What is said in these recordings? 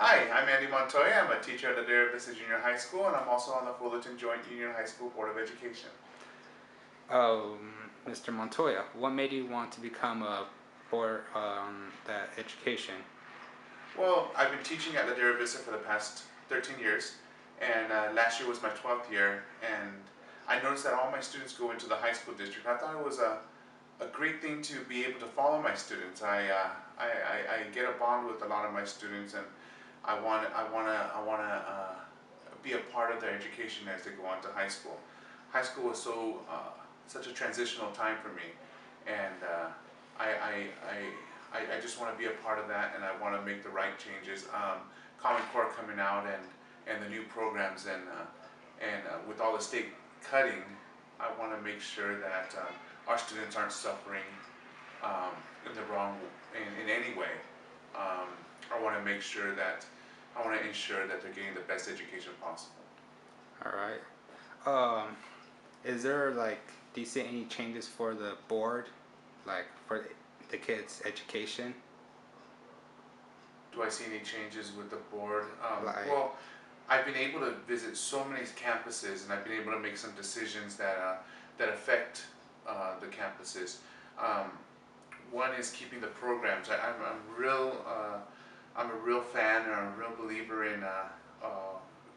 Hi, I'm Andy Montoya. I'm a teacher at Ladera Vista Junior High School, and I'm also on the Fullerton Joint Union High School Board of Education. Mr. Montoya, what made you want to become a board that education? Well, I've been teaching at Ladera Vista for the past 13 years, and last year was my 12th year, and I noticed that all my students go into the high school district. I thought it was a great thing to be able to follow my students. I get a bond with a lot of my students, and I want to be a part of their education as they go on to high school. High school was such a transitional time for me, and I, I, I just want to be a part of that, and I want to make the right changes. Common Core coming out, and the new programs, and with all the state cutting, I want to make sure that our students aren't suffering in the wrong in any way. I want to make sure that I want to ensure that they're getting the best education possible. All right. Is there do you see any changes for the board, like for the kids' education? Do I see any changes with the board? Like, Well, I've been able to visit so many campuses, and I've been able to make some decisions that affect the campuses. Um, One is keeping the programs. I'm a real fan, and I'm a real believer in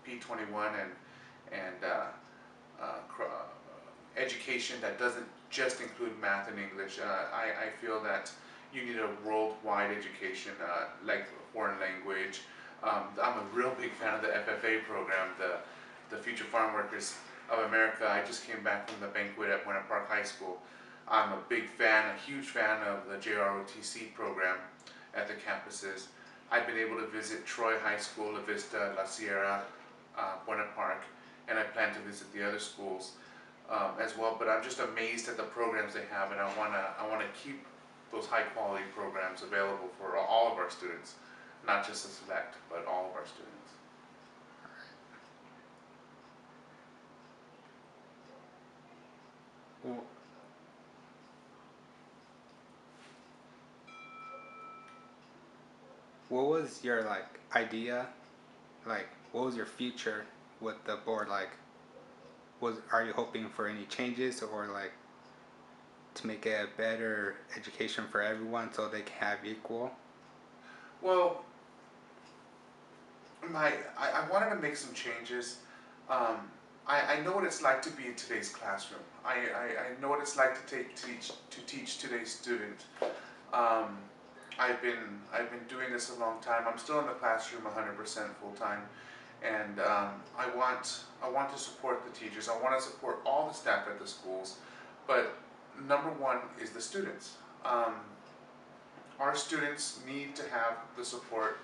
P21 and education that doesn't just include math and English. I feel that you need a worldwide education, like foreign language. I'm a real big fan of the FFA program, the Future Farm Workers of America. I just came back from the banquet at Buena Park High School. I'm a big fan, a huge fan of the JROTC program at the campuses. I've been able to visit Troy High School, La Vista, La Sierra, Buena Park, and I plan to visit the other schools as well. But I'm just amazed at the programs they have, and I wanna keep those high quality programs available for all of our students, not just a select, but all of our students. wh- what was your idea? Like, what was your future with the board? Like, are you hoping for any changes or to make it a better education for everyone so they can have equal? Well, I wanted to make some changes. Um, I know what it's like to be in today's classroom. I know what it's like to teach today's student. Um, I've been doing this a long time. I'm still in the classroom 100% full time, and I want to support the teachers. I want to support all the staff at the schools, but number one is the students. Our students need to have the support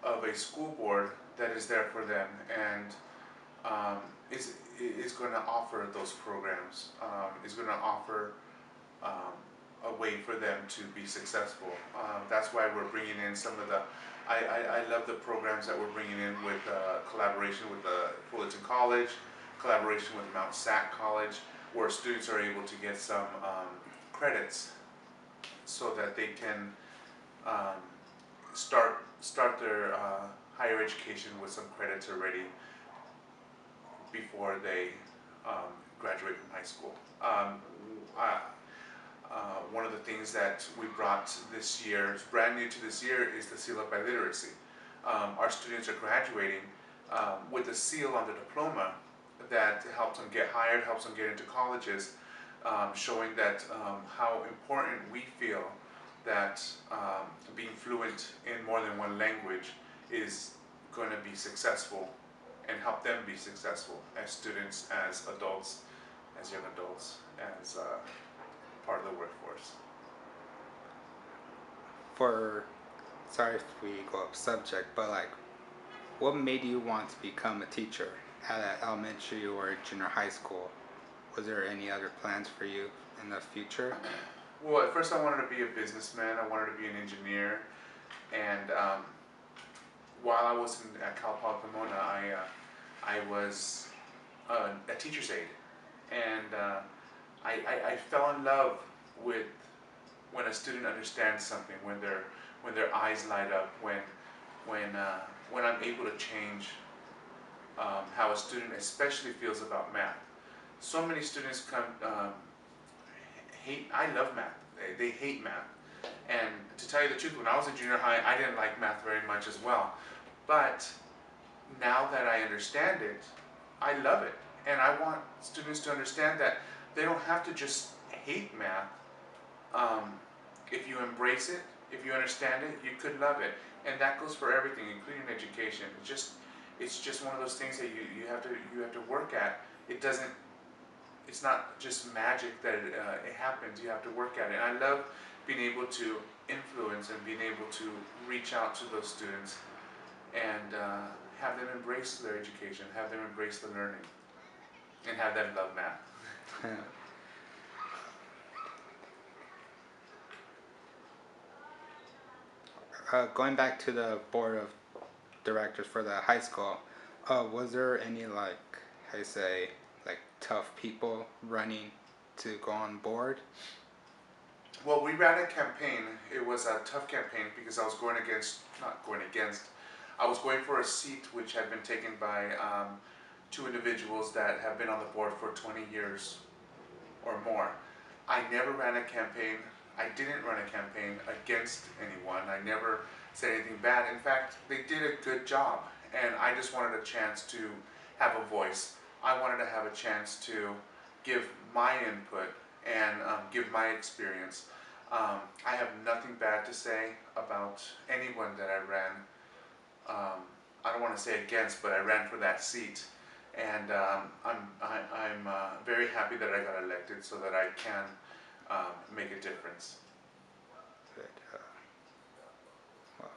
of a school board that is there for them, and um, is going to offer those programs, is going to offer um, a way for them to be successful. That's why we're bringing in some of the, I love the programs that we're bringing in with collaboration with the Fullerton College, collaboration with Mount Sac College, where students are able to get some credits so that they can um, start their higher education with some credits already before they graduate from high school. I, One of the things that we brought this year, brand new to this year, is the seal of biliteracy. Our students are graduating with a seal on the diploma that helps them get hired, helps them get into colleges, showing that how important we feel that being fluent in more than one language is going to be successful and help them be successful as students, as adults, as young adults, as part of the workforce. For Sorry if we go off subject, but what made you want to become a teacher at an elementary or junior high school? Was there any other plans for you in the future? Well, at first I wanted to be a businessman. I wanted to be an engineer, and while I was at Cal Poly Pomona, I was a teacher's aide, and I fell in love with when a student understands something, when their eyes light up, when when I'm able to change how a student especially feels about math. So many students come hate. I love math. They hate math. And to tell you the truth, when I was in junior high, I didn't like math very much as well. But now that I understand it, I love it. And I want students to understand that they don't have to just hate math. If you embrace it, if you understand it, you could love it. And that goes for everything, including education. It's just one of those things that you have to work at. It's not just magic that it happens. You have to work at it. And I love being able to influence and being able to reach out to those students and have them embrace their education, have them embrace the learning, and have them love math. Going back to the board of directors for the high school, was there any like tough people running to go on board? Well, we ran a campaign. It was a tough campaign because I was I was going for a seat which had been taken by two individuals that have been on the board for 20 years or more. I never ran a campaign. I didn't run a campaign against anyone. I never said anything bad. In fact, they did a good job, and I just wanted a chance to have a voice. I wanted to have a chance to give my input and give my experience. I have nothing bad to say about anyone that I ran. I don't want to say against, but I ran for that seat, and I'm very happy that I got elected so that I can make a difference. Good. Well,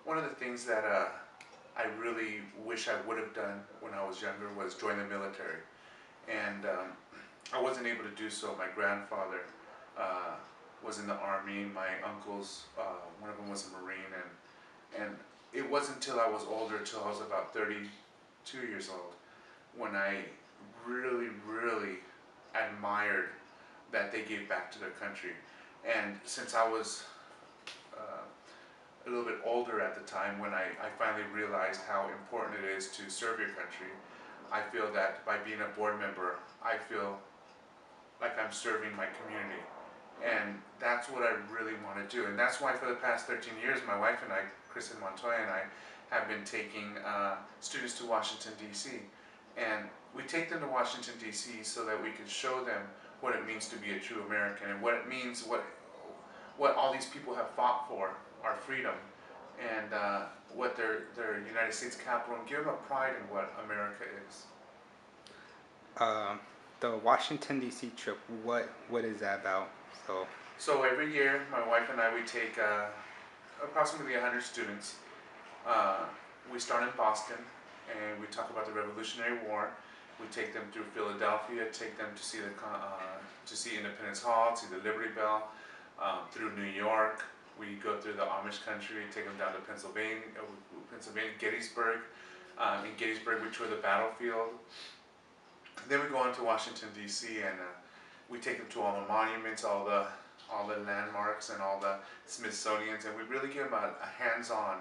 one of the things that I really wish I would have done when I was younger was join the military, and I wasn't able to do so. My grandfather was in the Army. My uncles, one of them was a Marine, and it wasn't until I was older, till I was about 32 years old, when I really, really admired that they gave back to their country. And since I was a little bit older at the time, when I finally realized how important it is to serve your country, I feel that by being a board member, I feel like I'm serving my community. And that's what I really want to do. And that's why for the past 13 years, my wife and I, Andy Montoya and I, have been taking students to Washington, D.C. And we take them to Washington, D.C. so that we can show them what it means to be a true American, and what it means, what all these people have fought for, our freedom, and what their United States Capitol, and give them a pride in what America is. the Washington D.C. trip, what is that about? So every year, my wife and I, we take approximately 100 students. We start in Boston, and we talk about the Revolutionary War. We take them through Philadelphia, take them to see Independence Hall, see the Liberty Bell, through New York. We go through the Amish country, take them down to Pennsylvania, Gettysburg. In Gettysburg, we tour the battlefield. Then we go on to Washington, D.C., and we take them to all the monuments, all the landmarks, and all the Smithsonians, and we really give them a hands-on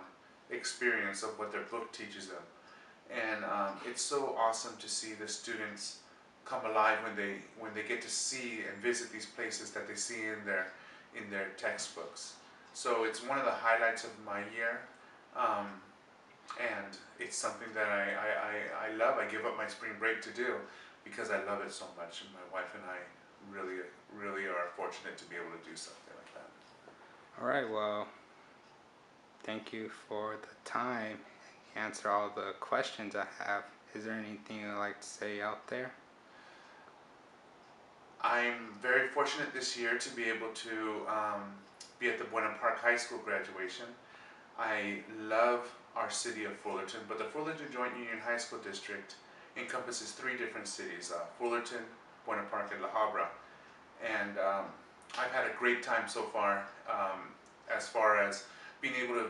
experience of what their book teaches them. And it's so awesome to see the students come alive when they get to see and visit these places that they see in their textbooks. So it's one of the highlights of my year, and it's something that I love. I give up my spring break to do because I love it so much, and my wife and I really are fortunate to be able to do something like that. All right, well, thank you for the time. Answer all the questions I have. Is there anything you'd like to say out there? I'm very fortunate this year to be able to be at the Buena Park High School graduation. I love our city of Fullerton, but the Fullerton Joint Union High School District encompasses 3 different cities, Fullerton, Buena Park, and La Habra. And I've had a great time so far as being able to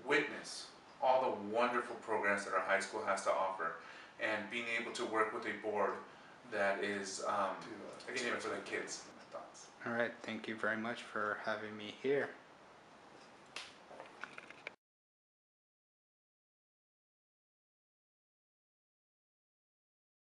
witness all the wonderful programs that our high school has to offer, and being able to work with a board that is in it for the kids. All right. Thank you very much for having me here.